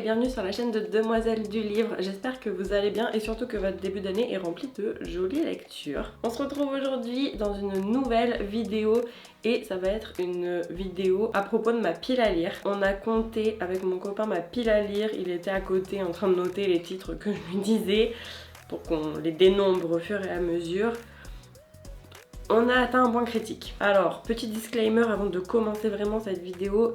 et bienvenue sur la chaîne de Demoiselles du Livre. J'espère que vous allez bien et surtout que votre début d'année est rempli de jolies lectures. On se retrouve aujourd'hui dans une nouvelle vidéo et ça va être une vidéo à propos de ma pile à lire. On a compté avec mon copain ma pile à lire, il était à côté en train de noter les titres que je lui disais pour qu'on les dénombre au fur et à mesure. On a atteint un point critique. Alors, petit disclaimer avant de commencer vraiment cette vidéo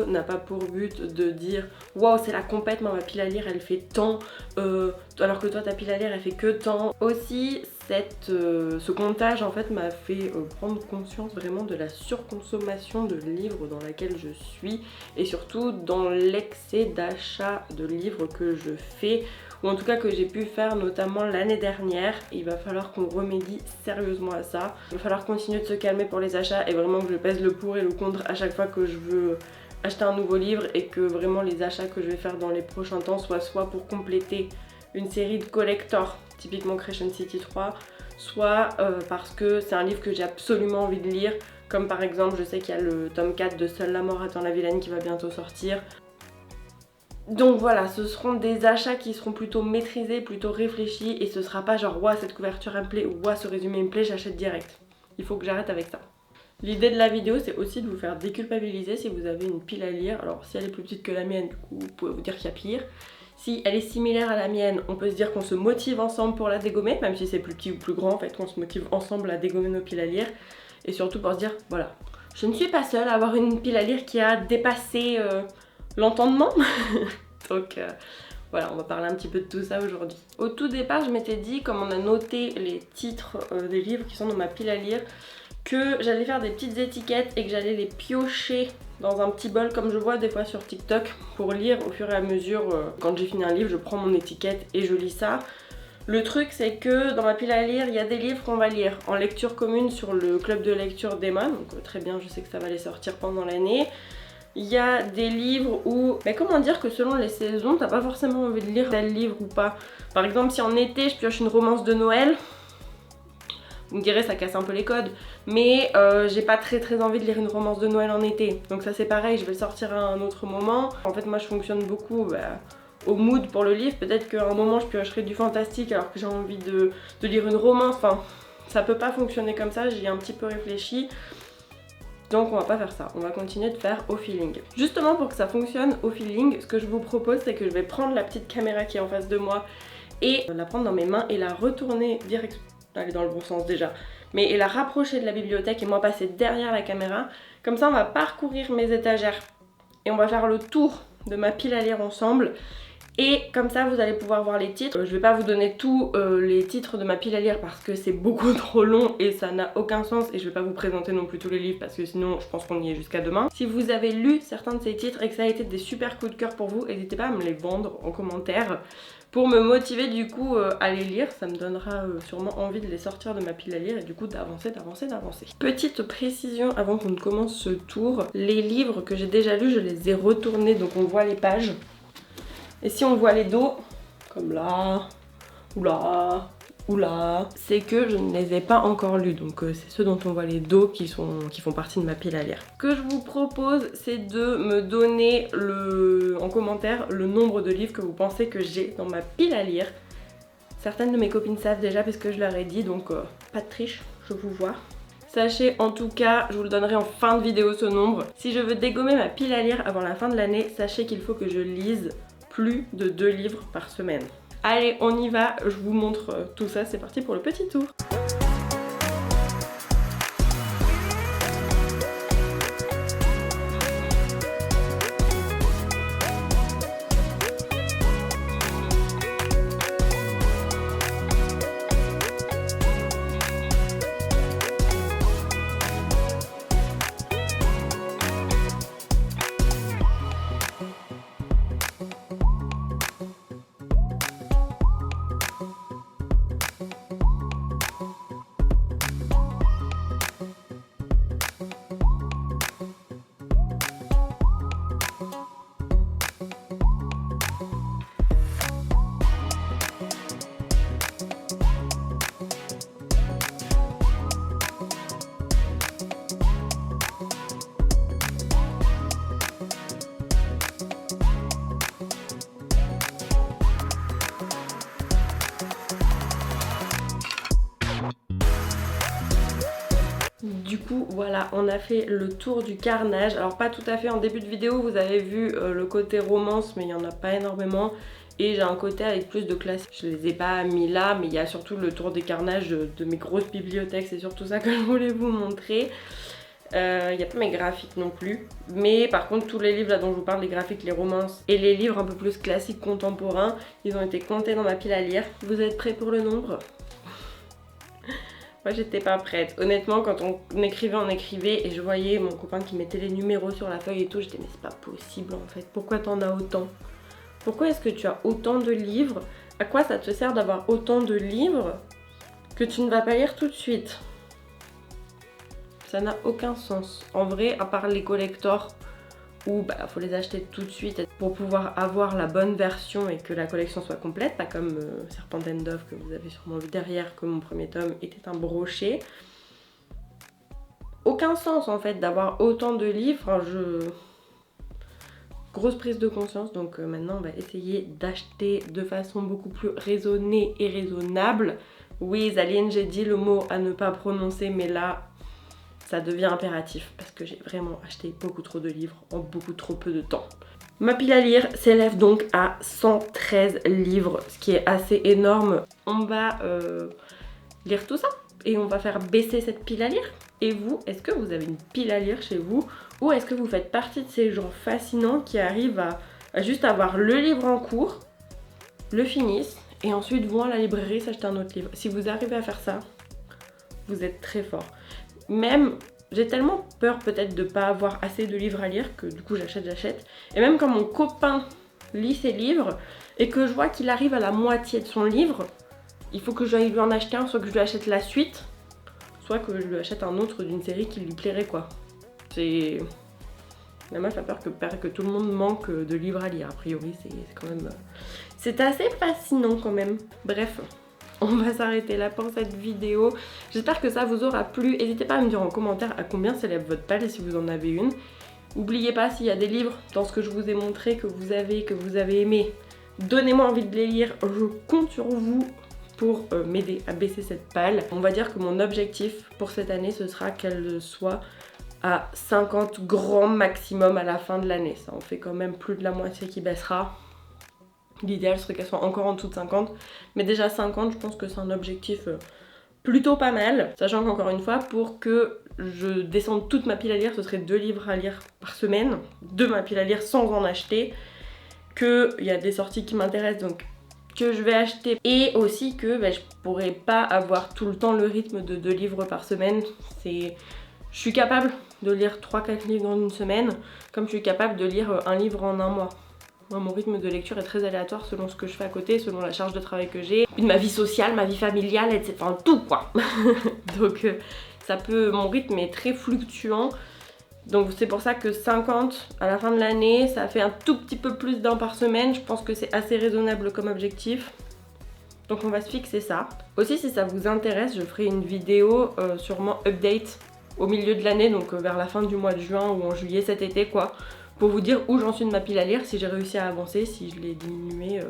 n'a pas pour but de dire waouh, c'est la compète, mais ma pile à lire elle fait tant, alors que toi ta pile à lire elle fait que tant. Aussi, ce comptage en fait m'a fait prendre conscience vraiment de la surconsommation de livres dans laquelle je suis et surtout dans l'excès d'achat de livres que je fais, ou en tout cas que j'ai pu faire notamment l'année dernière. Il va falloir qu'on remédie sérieusement à ça. Il va falloir continuer de se calmer pour les achats et vraiment que je pèse le pour et le contre à chaque fois que je veux acheter un nouveau livre, et que vraiment les achats que je vais faire dans les prochains temps soient soit pour compléter une série de collector, typiquement Crescent City 3, soit parce que c'est un livre que j'ai absolument envie de lire, comme par exemple je sais qu'il y a le tome 4 de Seule la mort attend la vilaine qui va bientôt sortir. Donc voilà, ce seront des achats qui seront plutôt maîtrisés, plutôt réfléchis, et ce sera pas genre ouah cette couverture elle me plaît ou ouah ce résumé me plaît, j'achète direct. Il faut que j'arrête avec ça. L'idée de la vidéo c'est aussi de vous faire déculpabiliser si vous avez une pile à lire. Alors si elle est plus petite que la mienne, du coup vous pouvez vous dire qu'il y a pire. Si elle est similaire à la mienne, on peut se dire qu'on se motive ensemble pour la dégommer, même si c'est plus petit ou plus grand en fait, qu'on se motive ensemble à dégommer nos piles à lire. Et surtout pour se dire voilà, je ne suis pas seule à avoir une pile à lire qui a dépassé l'entendement. Donc voilà, on va parler un petit peu de tout ça aujourd'hui. Au tout départ, je m'étais dit, comme on a noté les titres des livres qui sont dans ma pile à lire, que j'allais faire des petites étiquettes et que j'allais les piocher dans un petit bol comme je vois des fois sur TikTok pour lire au fur et à mesure. Quand j'ai fini un livre, je prends mon étiquette et je lis ça. Le truc c'est que dans ma pile à lire, il y a des livres qu'on va lire en lecture commune sur le club de lecture d'Emma, donc très bien, je sais que ça va les sortir pendant l'année. Il y a des livres où, mais comment dire que selon les saisons, t'as pas forcément envie de lire tel livre ou pas. Par exemple, si en été je pioche une romance de Noël, vous me direz ça casse un peu les codes, mais j'ai pas très envie de lire une romance de Noël en été. Donc ça c'est pareil, je vais le sortir à un autre moment. En fait moi je fonctionne beaucoup au mood pour le livre. Peut-être qu'à un moment je piocherai du fantastique alors que j'ai envie de lire une romance. Enfin, ça peut pas fonctionner comme ça, j'y ai un petit peu réfléchi. Donc on va pas faire ça, on va continuer de faire au feeling. Justement pour que ça fonctionne au feeling, ce que je vous propose c'est que je vais prendre la petite caméra qui est en face de moi et la prendre dans mes mains et la retourner direct, elle est dans le bon sens déjà, mais et la rapprocher de la bibliothèque et moi passer derrière la caméra. Comme ça on va parcourir mes étagères et on va faire le tour de ma pile à lire ensemble. Et comme ça vous allez pouvoir voir les titres. Je vais pas vous donner tous les titres de ma pile à lire parce que c'est beaucoup trop long et ça n'a aucun sens, et je vais pas vous présenter non plus tous les livres parce que sinon je pense qu'on y est jusqu'à demain. Si vous avez lu certains de ces titres et que ça a été des super coups de cœur pour vous, n'hésitez pas à me les vendre en commentaire pour me motiver du coup à les lire. Ça me donnera sûrement envie de les sortir de ma pile à lire et du coup d'avancer. Petite précision avant qu'on ne commence ce tour, les livres que j'ai déjà lus je les ai retournés donc on voit les pages. Et si on voit les dos, comme là, ou là, ou là, c'est que je ne les ai pas encore lus. Donc c'est ceux dont on voit les dos qui font partie de ma pile à lire. Ce que je vous propose, c'est de me donner en commentaire le nombre de livres que vous pensez que j'ai dans ma pile à lire. Certaines de mes copines savent déjà puisque je leur ai dit, donc pas de triche, je vous vois. Sachez en tout cas, je vous le donnerai en fin de vidéo ce nombre. Si je veux dégommer ma pile à lire avant la fin de l'année, sachez qu'il faut que je lise plus de 2 livres par semaine. Allez, on y va, je vous montre tout ça, c'est parti pour le petit tour. coup voilà, on a fait le tour du carnage. Alors pas tout à fait, en début de vidéo vous avez vu le côté romance, mais il n'y en a pas énormément. Et j'ai un côté avec plus de classiques. Je les ai pas mis là, mais il y a surtout le tour des carnages de mes grosses bibliothèques. C'est surtout ça que je voulais vous montrer. Il n'y a pas mes graphiques non plus. Mais par contre, tous les livres là dont je vous parle, les graphiques, les romances et les livres un peu plus classiques contemporains, ils ont été comptés dans ma pile à lire. Vous êtes prêts pour le nombre? Moi j'étais pas prête. Honnêtement, quand on écrivait et je voyais mon copain qui mettait les numéros sur la feuille et tout, j'étais mais c'est pas possible en fait. Pourquoi t'en as autant? Pourquoi est-ce que tu as autant de livres? À quoi ça te sert d'avoir autant de livres que tu ne vas pas lire tout de suite? Ça n'a aucun sens. En vrai, à part les collectors où bah, faut les acheter tout de suite pour pouvoir avoir la bonne version et que la collection soit complète, pas comme Serpent and Dove que vous avez sûrement vu derrière, que mon premier tome était un brochet. Aucun sens en fait d'avoir autant de livres. Enfin, grosse prise de conscience, donc maintenant on va essayer d'acheter de façon beaucoup plus raisonnée et raisonnable. Oui, Zaline, j'ai dit le mot à ne pas prononcer, mais là ça devient impératif parce que j'ai vraiment acheté beaucoup trop de livres en beaucoup trop peu de temps. Ma pile à lire s'élève donc à 113 livres, ce qui est assez énorme. On va lire tout ça et on va faire baisser cette pile à lire. Et vous, est-ce que vous avez une pile à lire chez vous? Ou est-ce que vous faites partie de ces gens fascinants qui arrivent à juste avoir le livre en cours, le finissent et ensuite vont à la librairie s'acheter un autre livre? Si vous arrivez à faire ça, vous êtes très fort. Même, j'ai tellement peur peut-être de pas avoir assez de livres à lire que du coup j'achète. Et même quand mon copain lit ses livres et que je vois qu'il arrive à la moitié de son livre, il faut que j'aille lui en acheter un, soit que je lui achète la suite, soit que je lui achète un autre d'une série qui lui plairait quoi. C'est... La meuf a peur que tout le monde manque de livres à lire. A priori, c'est quand même... C'est assez fascinant quand même. Bref, on va s'arrêter là pour cette vidéo. J'espère que ça vous aura plu. N'hésitez pas à me dire en commentaire à combien s'élève votre pile et si vous en avez une. N'oubliez pas, s'il y a des livres dans ce que je vous ai montré que vous avez aimé, donnez-moi envie de les lire. Je compte sur vous pour m'aider à baisser cette pile. On va dire que mon objectif pour cette année, ce sera qu'elle soit à 50 grands maximum à la fin de l'année. Ça en fait quand même plus de la moitié qui baissera. L'idéal serait qu'elle soit encore en dessous de 50. Mais déjà 50, je pense que c'est un objectif plutôt pas mal. Sachant qu'encore une fois, pour que je descende toute ma pile à lire, ce serait 2 livres à lire par semaine. De ma pile à lire sans en acheter. Qu'il y a des sorties qui m'intéressent, donc que je vais acheter. Et aussi que je pourrais pas avoir tout le temps le rythme de 2 livres par semaine. Je suis capable de lire 3-4 livres dans une semaine, comme je suis capable de lire un livre en un mois. Moi, mon rythme de lecture est très aléatoire selon ce que je fais à côté, selon la charge de travail que j'ai, ma vie sociale, ma vie familiale, etc. Enfin, tout quoi. Donc mon rythme est très fluctuant. Donc c'est pour ça que 50 à la fin de l'année, ça fait un tout petit peu plus d'un par semaine. Je pense que c'est assez raisonnable comme objectif. Donc on va se fixer ça. Aussi, si ça vous intéresse, je ferai une vidéo sûrement update au milieu de l'année, donc vers la fin du mois de juin ou en juillet cet été quoi, pour vous dire où j'en suis de ma pile à lire, si j'ai réussi à avancer, si je l'ai diminué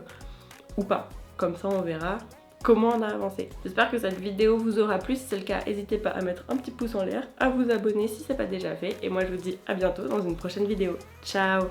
ou pas. Comme ça on verra comment on a avancé. J'espère que cette vidéo vous aura plu. Si c'est le cas, n'hésitez pas à mettre un petit pouce en l'air, à vous abonner si c'est pas déjà fait. Et moi je vous dis à bientôt dans une prochaine vidéo. Ciao!